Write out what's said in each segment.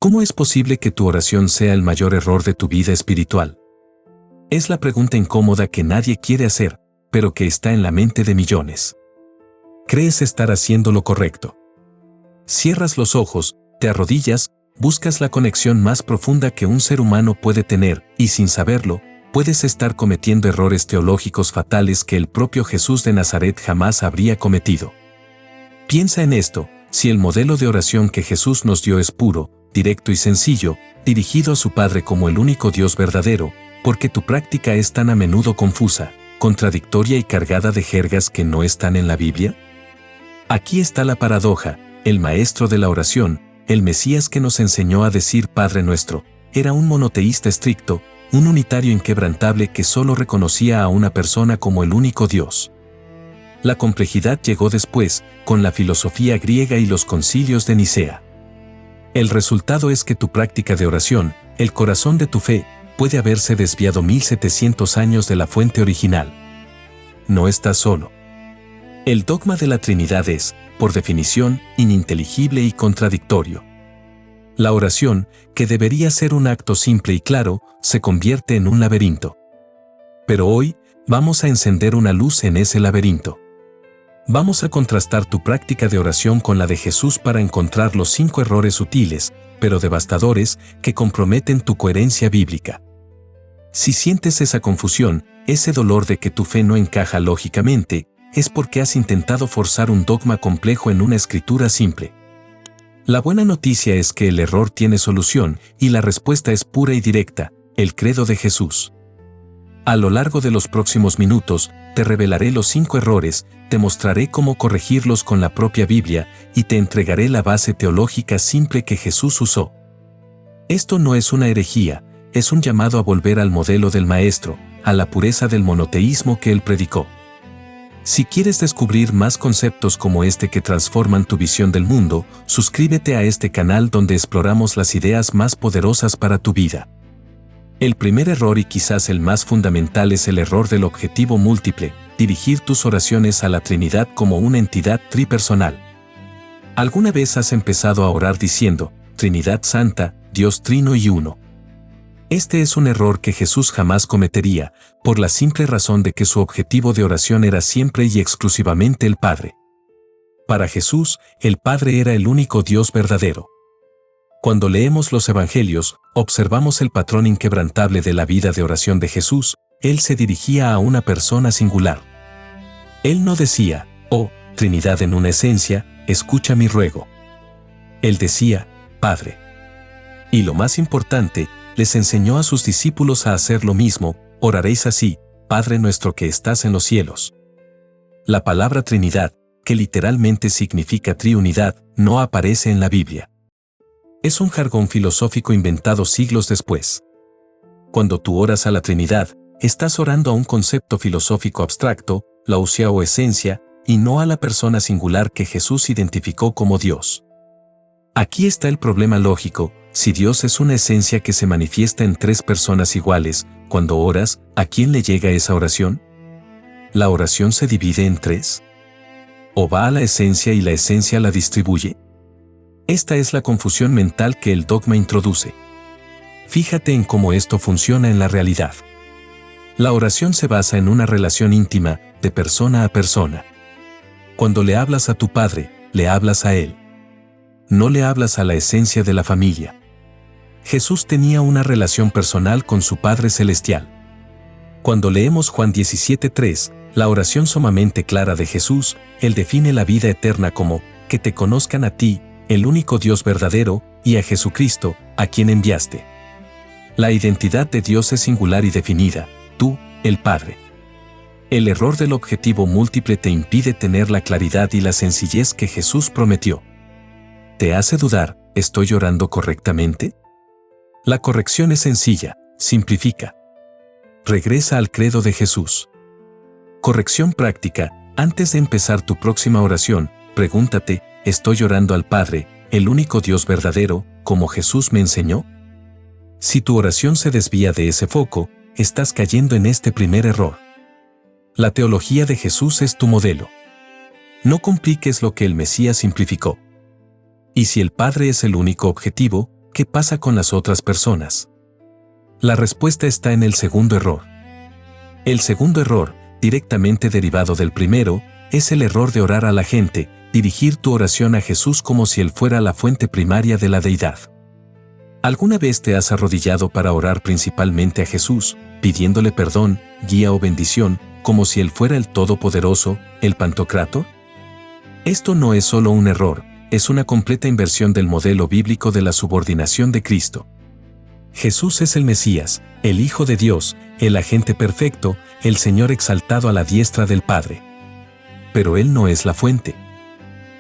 ¿Cómo es posible que tu oración sea el mayor error de tu vida espiritual? Es la pregunta incómoda que nadie quiere hacer, pero que está en la mente de millones. Crees estar haciendo lo correcto. Cierras los ojos, te arrodillas, buscas la conexión más profunda que un ser humano puede tener, y sin saberlo, puedes estar cometiendo errores teológicos fatales que el propio Jesús de Nazaret jamás habría cometido. Piensa en esto: si el modelo de oración que Jesús nos dio es puro, directo y sencillo, dirigido a su Padre como el único Dios verdadero, ¿por qué tu práctica es tan a menudo confusa, contradictoria y cargada de jergas que no están en la Biblia? Aquí está la paradoja: el maestro de la oración, el Mesías que nos enseñó a decir Padre Nuestro, era un monoteísta estricto, un unitario inquebrantable que solo reconocía a una persona como el único Dios. La complejidad llegó después, con la filosofía griega y los concilios de Nicea. El resultado es que tu práctica de oración, el corazón de tu fe, puede haberse desviado 1700 años de la fuente original. No estás solo. El dogma de la Trinidad es, por definición, ininteligible y contradictorio. La oración, que debería ser un acto simple y claro, se convierte en un laberinto. Pero hoy, vamos a encender una luz en ese laberinto. Vamos a contrastar tu práctica de oración con la de Jesús para encontrar los 5 errores sutiles, pero devastadores, que comprometen tu coherencia bíblica. Si sientes esa confusión, ese dolor de que tu fe no encaja lógicamente, es porque has intentado forzar un dogma complejo en una escritura simple. La buena noticia es que el error tiene solución, y la respuesta es pura y directa: el credo de Jesús. A lo largo de los próximos minutos, te revelaré los 5 errores, te mostraré cómo corregirlos con la propia Biblia, y te entregaré la base teológica simple que Jesús usó. Esto no es una herejía, es un llamado a volver al modelo del Maestro, a la pureza del monoteísmo que él predicó. Si quieres descubrir más conceptos como este que transforman tu visión del mundo, suscríbete a este canal donde exploramos las ideas más poderosas para tu vida. El primer error, y quizás el más fundamental, es el error del objetivo múltiple: dirigir tus oraciones a la Trinidad como una entidad tripersonal. ¿Alguna vez has empezado a orar diciendo, Trinidad Santa, Dios Trino y Uno? Este es un error que Jesús jamás cometería, por la simple razón de que su objetivo de oración era siempre y exclusivamente el Padre. Para Jesús, el Padre era el único Dios verdadero. Cuando leemos los Evangelios, observamos el patrón inquebrantable de la vida de oración de Jesús. Él se dirigía a una persona singular. Él no decía, oh, Trinidad en una esencia, escucha mi ruego. Él decía, Padre. Y lo más importante, les enseñó a sus discípulos a hacer lo mismo: oraréis así, Padre nuestro que estás en los cielos. La palabra Trinidad, que literalmente significa triunidad, no aparece en la Biblia. Es un jargón filosófico inventado siglos después. Cuando tú oras a la Trinidad, estás orando a un concepto filosófico abstracto, la ousia o esencia, y no a la persona singular que Jesús identificó como Dios. Aquí está el problema lógico: si Dios es una esencia que se manifiesta en 3 personas iguales, cuando oras, ¿a quién le llega esa oración? ¿La oración se divide en 3? ¿O va a la esencia y la esencia la distribuye? Esta es la confusión mental que el dogma introduce. Fíjate en cómo esto funciona en la realidad. La oración se basa en una relación íntima, de persona a persona. Cuando le hablas a tu Padre, le hablas a Él. No le hablas a la esencia de la familia. Jesús tenía una relación personal con su Padre Celestial. Cuando leemos Juan 17:3, la oración sumamente clara de Jesús, Él define la vida eterna como, que te conozcan a ti, el único Dios verdadero, y a Jesucristo, a quien enviaste. La identidad de Dios es singular y definida: tú, el Padre. El error del objetivo múltiple te impide tener la claridad y la sencillez que Jesús prometió. ¿Te hace dudar, estoy orando correctamente? La corrección es sencilla: simplifica. Regresa al credo de Jesús. Corrección práctica: antes de empezar tu próxima oración, pregúntate, ¿estoy orando al Padre, el único Dios verdadero, como Jesús me enseñó? Si tu oración se desvía de ese foco, estás cayendo en este primer error. La teología de Jesús es tu modelo. No compliques lo que el Mesías simplificó. Y si el Padre es el único objetivo, ¿qué pasa con las otras personas? La respuesta está en el segundo error. El segundo error, directamente derivado del primero, es el error de orar a la gente, dirigir tu oración a Jesús como si Él fuera la fuente primaria de la deidad. ¿Alguna vez te has arrodillado para orar principalmente a Jesús, pidiéndole perdón, guía o bendición, como si Él fuera el Todopoderoso, el Pantocrátor? Esto no es solo un error, es una completa inversión del modelo bíblico de la subordinación de Cristo. Jesús es el Mesías, el Hijo de Dios, el agente perfecto, el Señor exaltado a la diestra del Padre. Pero Él no es la fuente.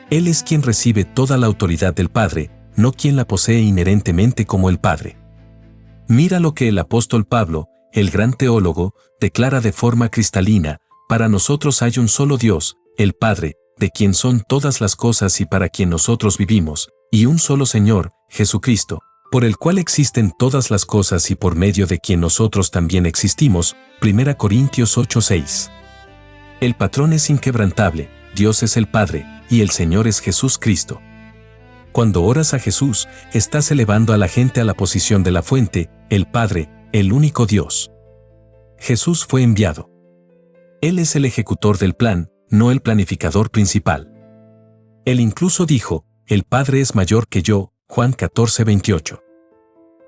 Él es quien recibe toda la autoridad del Padre, no quien la posee inherentemente como el Padre. Mira lo que el apóstol Pablo, el gran teólogo, declara de forma cristalina: para nosotros hay un solo Dios, el Padre, de quien son todas las cosas y para quien nosotros vivimos, y un solo Señor, Jesucristo, por el cual existen todas las cosas y por medio de quien nosotros también existimos. 1 Corintios 8:6. El patrón es inquebrantable, Dios es el Padre, y el Señor es Jesús Cristo. Cuando oras a Jesús, estás elevando a la gente a la posición de la fuente, el Padre, el único Dios. Jesús fue enviado. Él es el ejecutor del plan, no el planificador principal. Él incluso dijo: el Padre es mayor que yo, Juan 14:28.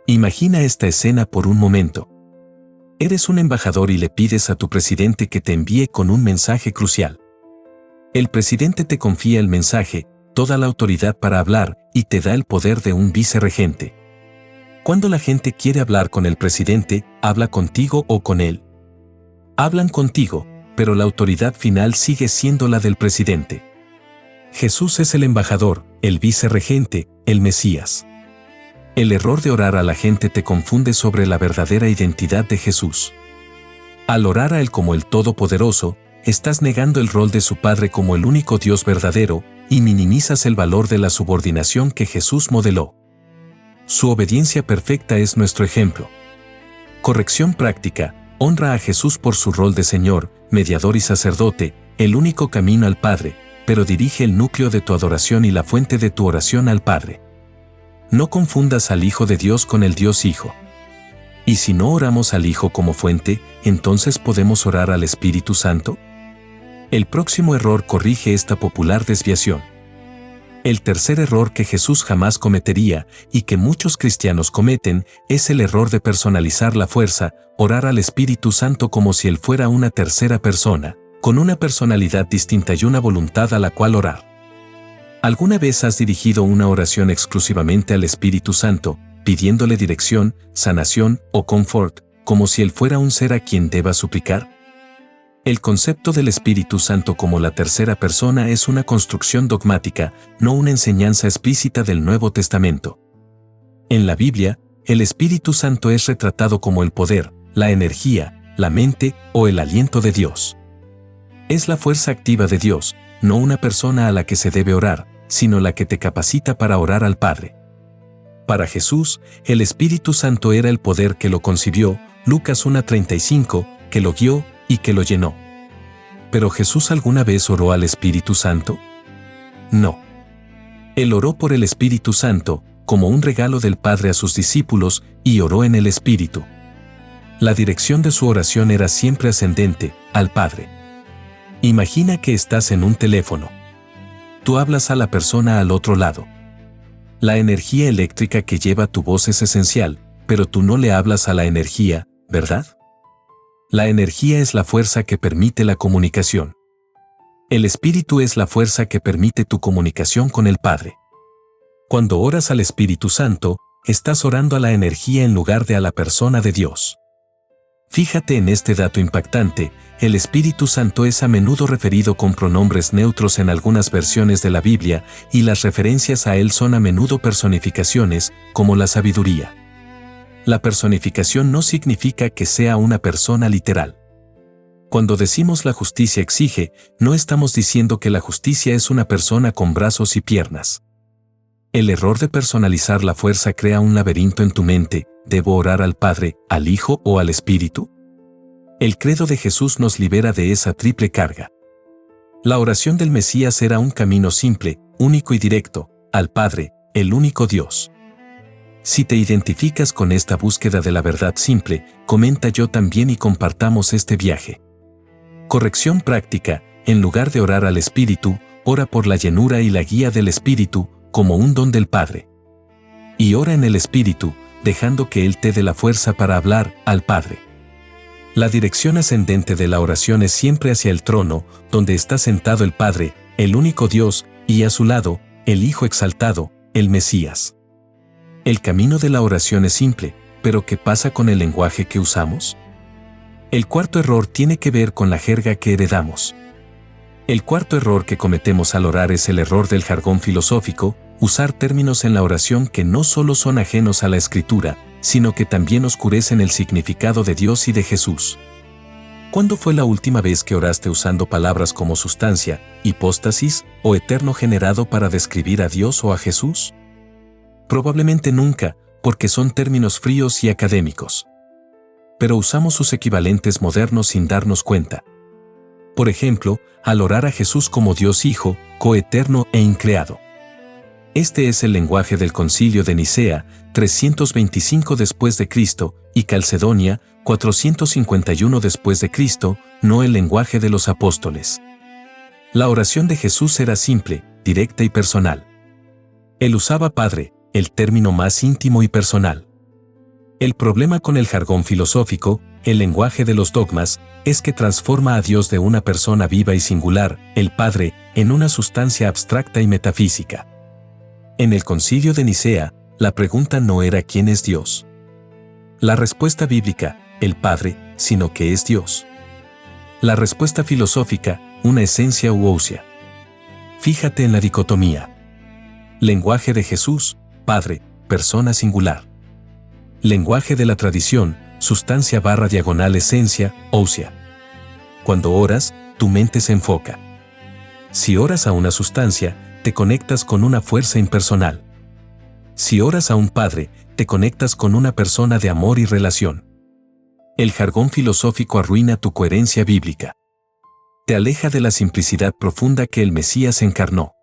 Imagina esta escena por un momento. Eres un embajador y le pides a tu presidente que te envíe con un mensaje crucial. El presidente te confía el mensaje, toda la autoridad para hablar, y te da el poder de un vicerregente. Cuando la gente quiere hablar con el presidente, habla contigo o con él. Hablan contigo, pero la autoridad final sigue siendo la del presidente. Jesús es el embajador, el vicerregente, el Mesías. El error de orar a la gente te confunde sobre la verdadera identidad de Jesús. Al orar a Él como el Todopoderoso, estás negando el rol de su Padre como el único Dios verdadero, y minimizas el valor de la subordinación que Jesús modeló. Su obediencia perfecta es nuestro ejemplo. Corrección práctica: honra a Jesús por su rol de Señor, mediador y sacerdote, el único camino al Padre, pero dirige el núcleo de tu adoración y la fuente de tu oración al Padre. No confundas al Hijo de Dios con el Dios Hijo. ¿Y si no oramos al Hijo como fuente, entonces podemos orar al Espíritu Santo? El próximo error corrige esta popular desviación. El tercer error que Jesús jamás cometería, y que muchos cristianos cometen, es el error de personalizar la fuerza, orar al Espíritu Santo como si Él fuera una tercera persona, con una personalidad distinta y una voluntad a la cual orar. ¿Alguna vez has dirigido una oración exclusivamente al Espíritu Santo, pidiéndole dirección, sanación o confort, como si Él fuera un ser a quien debas suplicar? El concepto del Espíritu Santo como la tercera persona es una construcción dogmática, no una enseñanza explícita del Nuevo Testamento. En la Biblia, el Espíritu Santo es retratado como el poder, la energía, la mente o el aliento de Dios. Es la fuerza activa de Dios, no una persona a la que se debe orar, sino la que te capacita para orar al Padre. Para Jesús, el Espíritu Santo era el poder que lo concibió, Lucas 1:35, que lo guió y que lo llenó. ¿Pero Jesús alguna vez oró al Espíritu Santo? No. Él oró por el Espíritu Santo, como un regalo del Padre a sus discípulos, y oró en el Espíritu. La dirección de su oración era siempre ascendente, al Padre. Imagina que estás en un teléfono. Tú hablas a la persona al otro lado. La energía eléctrica que lleva tu voz es esencial, pero tú no le hablas a la energía, ¿verdad? La energía es la fuerza que permite la comunicación. El Espíritu es la fuerza que permite tu comunicación con el Padre. Cuando oras al Espíritu Santo, estás orando a la energía en lugar de a la persona de Dios. Fíjate en este dato impactante: el Espíritu Santo es a menudo referido con pronombres neutros en algunas versiones de la Biblia, y las referencias a Él son a menudo personificaciones, como la sabiduría. La personificación no significa que sea una persona literal. Cuando decimos la justicia exige, no estamos diciendo que la justicia es una persona con brazos y piernas. El error de personalizar la fuerza crea un laberinto en tu mente: ¿debo orar al Padre, al Hijo o al Espíritu? El credo de Jesús nos libera de esa triple carga. La oración del Mesías era un camino simple, único y directo, al Padre, el único Dios. Si te identificas con esta búsqueda de la verdad simple, comenta yo también y compartamos este viaje. Corrección práctica: en lugar de orar al Espíritu, ora por la llenura y la guía del Espíritu, como un don del Padre. Y ora en el Espíritu, dejando que Él te dé la fuerza para hablar al Padre. La dirección ascendente de la oración es siempre hacia el trono, donde está sentado el Padre, el único Dios, y a su lado, el Hijo exaltado, el Mesías. El camino de la oración es simple, pero ¿qué pasa con el lenguaje que usamos? El cuarto error tiene que ver con la jerga que heredamos. El cuarto error que cometemos al orar es el error del jargón filosófico, usar términos en la oración que no solo son ajenos a la Escritura, sino que también oscurecen el significado de Dios y de Jesús. ¿Cuándo fue la última vez que oraste usando palabras como sustancia, hipóstasis o eterno generado para describir a Dios o a Jesús? Probablemente nunca, porque son términos fríos y académicos. Pero usamos sus equivalentes modernos sin darnos cuenta. Por ejemplo, al orar a Jesús como Dios Hijo, coeterno e increado. Este es el lenguaje del Concilio de Nicea, 325 después de Cristo, y Calcedonia, 451 después de Cristo, no el lenguaje de los apóstoles. La oración de Jesús era simple, directa y personal. Él usaba Padre, el término más íntimo y personal. El problema con el jargón filosófico, el lenguaje de los dogmas, es que transforma a Dios de una persona viva y singular, el Padre, en una sustancia abstracta y metafísica. En el Concilio de Nicea, la pregunta no era ¿quién es Dios? La respuesta bíblica, el Padre, sino ¿qué es Dios? La respuesta filosófica, una esencia u ousia. Fíjate en la dicotomía. Lenguaje de Jesús, Padre, persona singular. Lenguaje de la tradición, sustancia / diagonal esencia, ousia. Cuando oras, tu mente se enfoca. Si oras a una sustancia, te conectas con una fuerza impersonal. Si oras a un Padre, te conectas con una persona de amor y relación. El jargón filosófico arruina tu coherencia bíblica. Te aleja de la simplicidad profunda que el Mesías encarnó.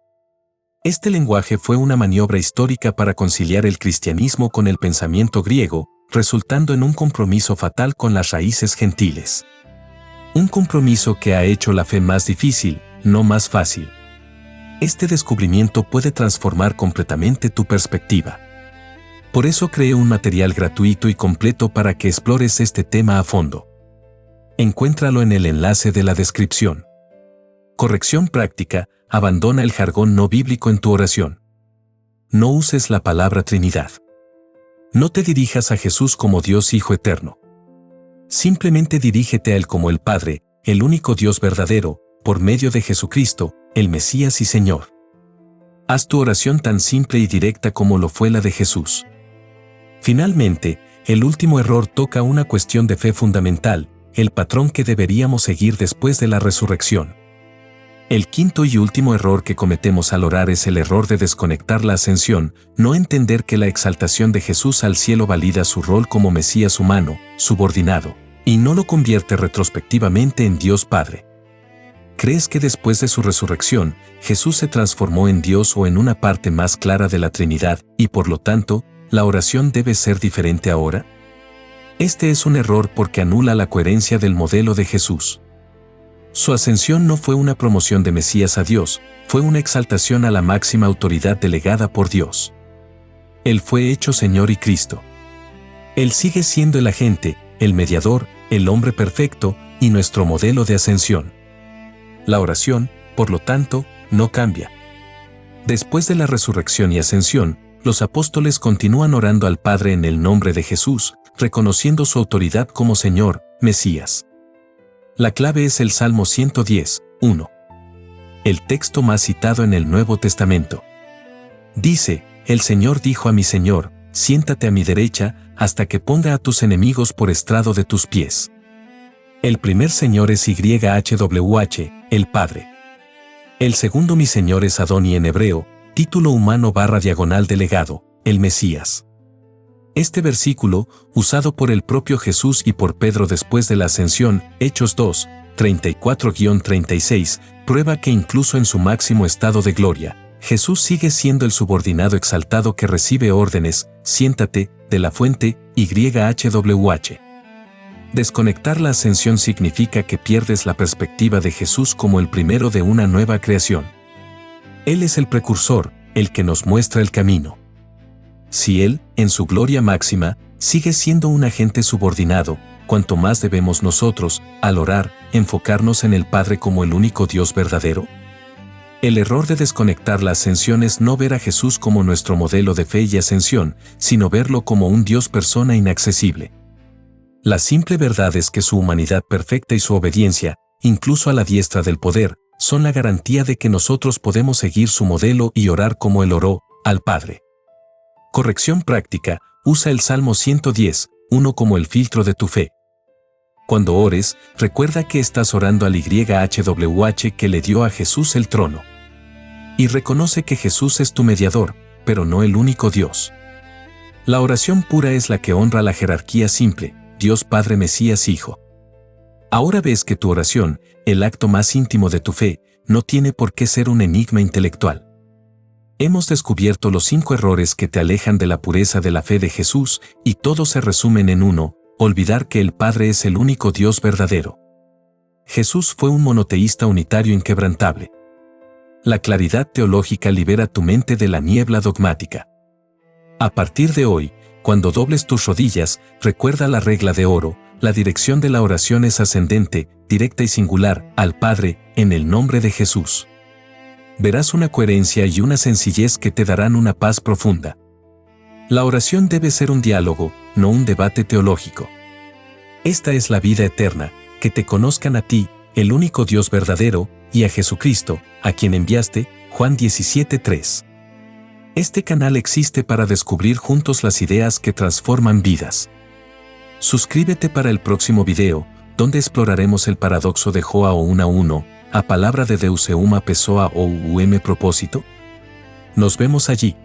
Este lenguaje fue una maniobra histórica para conciliar el cristianismo con el pensamiento griego, resultando en un compromiso fatal con las raíces gentiles. Un compromiso que ha hecho la fe más difícil, no más fácil. Este descubrimiento puede transformar completamente tu perspectiva. Por eso creé un material gratuito y completo para que explores este tema a fondo. Encuéntralo en el enlace de la descripción. Corrección práctica: abandona el jargón no bíblico en tu oración. No uses la palabra Trinidad. No te dirijas a Jesús como Dios Hijo Eterno. Simplemente dirígete a Él como el Padre, el único Dios verdadero, por medio de Jesucristo, el Mesías y Señor. Haz tu oración tan simple y directa como lo fue la de Jesús. Finalmente, el último error toca una cuestión de fe fundamental, el patrón que deberíamos seguir después de la resurrección. El quinto y último error que cometemos al orar es el error de desconectar la ascensión, no entender que la exaltación de Jesús al cielo valida su rol como Mesías humano, subordinado, y no lo convierte retrospectivamente en Dios Padre. ¿Crees que después de su resurrección, Jesús se transformó en Dios o en una parte más clara de la Trinidad, y por lo tanto, la oración debe ser diferente ahora? Este es un error porque anula la coherencia del modelo de Jesús. Su ascensión no fue una promoción de Mesías a Dios, fue una exaltación a la máxima autoridad delegada por Dios. Él fue hecho Señor y Cristo. Él sigue siendo el agente, el mediador, el hombre perfecto y nuestro modelo de ascensión. La oración, por lo tanto, no cambia. Después de la resurrección y ascensión, los apóstoles continúan orando al Padre en el nombre de Jesús, reconociendo su autoridad como Señor, Mesías. La clave es el Salmo 110, 1. El texto más citado en el Nuevo Testamento. Dice: el Señor dijo a mi Señor, siéntate a mi derecha, hasta que ponga a tus enemigos por estrado de tus pies. El primer Señor es YHWH, el Padre. El segundo mi Señor es Adoni en hebreo, título humano / diagonal delegado, el Mesías. Este versículo, usado por el propio Jesús y por Pedro después de la ascensión, Hechos 2, 34-36, prueba que incluso en su máximo estado de gloria, Jesús sigue siendo el subordinado exaltado que recibe órdenes, siéntate, de la fuente, YHWH. Desconectar la ascensión significa que pierdes la perspectiva de Jesús como el primero de una nueva creación. Él es el precursor, el que nos muestra el camino. Si Él, en su gloria máxima, sigue siendo un agente subordinado, cuanto más debemos nosotros, al orar, enfocarnos en el Padre como el único Dios verdadero. El error de desconectar la ascensión es no ver a Jesús como nuestro modelo de fe y ascensión, sino verlo como un Dios persona inaccesible. La simple verdad es que su humanidad perfecta y su obediencia, incluso a la diestra del poder, son la garantía de que nosotros podemos seguir su modelo y orar como Él oró, al Padre. Corrección práctica, usa el Salmo 110, 1 como el filtro de tu fe. Cuando ores, recuerda que estás orando al YHWH que le dio a Jesús el trono. Y reconoce que Jesús es tu mediador, pero no el único Dios. La oración pura es la que honra la jerarquía simple, Dios Padre Mesías Hijo. Ahora ves que tu oración, el acto más íntimo de tu fe, no tiene por qué ser un enigma intelectual. Hemos descubierto los 5 errores que te alejan de la pureza de la fe de Jesús, y todos se resumen en uno: olvidar que el Padre es el único Dios verdadero. Jesús fue un monoteísta unitario inquebrantable. La claridad teológica libera tu mente de la niebla dogmática. A partir de hoy, cuando dobles tus rodillas, recuerda la regla de oro: la dirección de la oración es ascendente, directa y singular, al Padre, en el nombre de Jesús. Verás una coherencia y una sencillez que te darán una paz profunda. La oración debe ser un diálogo, no un debate teológico. Esta es la vida eterna, que te conozcan a ti, el único Dios verdadero, y a Jesucristo, a quien enviaste, Juan 17:3. Este canal existe para descubrir juntos las ideas que transforman vidas. Suscríbete para el próximo video, donde exploraremos el paradoxo de Joa o una uno, a palabra de Deus euma pessoa ou propósito. Nos vemos allí.